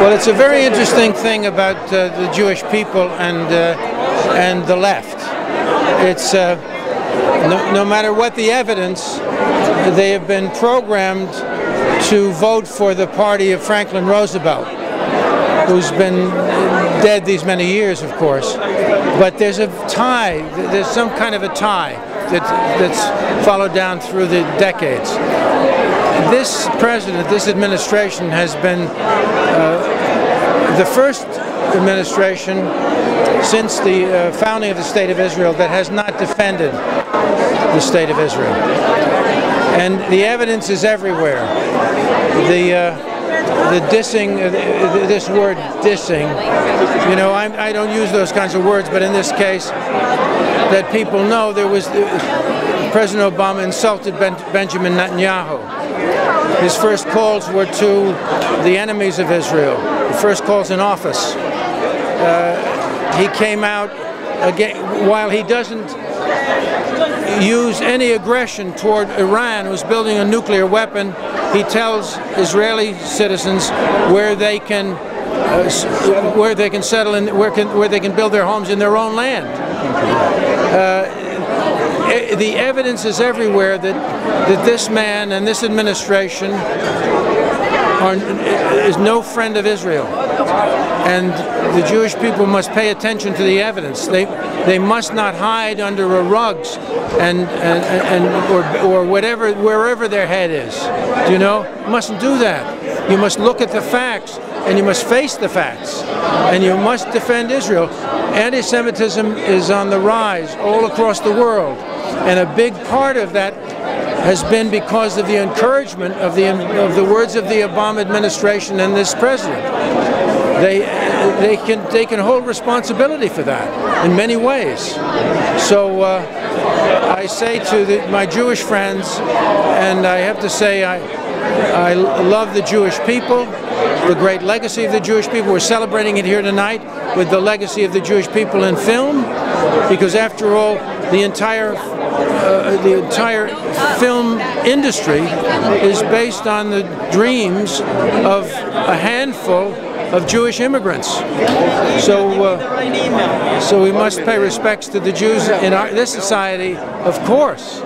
Well, it's a very interesting thing about the Jewish people and the left. It's no matter what the evidence, they have been programmed to vote for the party of Franklin Roosevelt, who's been dead these many years, of course. But there's a tie, there's some kind of a tie that's followed down through the decades. This president, this administration has been the first administration since the founding of the State of Israel that has not defended the State of Israel. And the evidence is everywhere. The dissing, this word dissing, you know, I don't use those kinds of words, but in this case, that people know, there was, President Obama insulted Benjamin Netanyahu. His first calls were to the enemies of Israel, the first calls in office. He came out, again, while he doesn't use any aggression toward Iran, who's building a nuclear weapon, he tells Israeli citizens where they can settle in, where they can build their homes in their own land. The evidence is everywhere that this man and this administration is no friend of Israel, and the Jewish people must pay attention to the evidence. They must not hide under a rugs or whatever, wherever their head is. You know, you mustn't do that. You must look at the facts, and you must face the facts, and you must defend Israel. Anti-Semitism is on the rise all across the world, and a big part of that has been because of the encouragement of the words of the Obama administration and this president. They can hold responsibility for that in many ways. So I say to my Jewish friends, and I have to say I love the Jewish people, the great legacy of the Jewish people. We're celebrating it here tonight with the legacy of the Jewish people in film, because after all, the entire film industry is based on the dreams of a handful of Jewish immigrants. So we must pay respects to the Jews in this society, of course.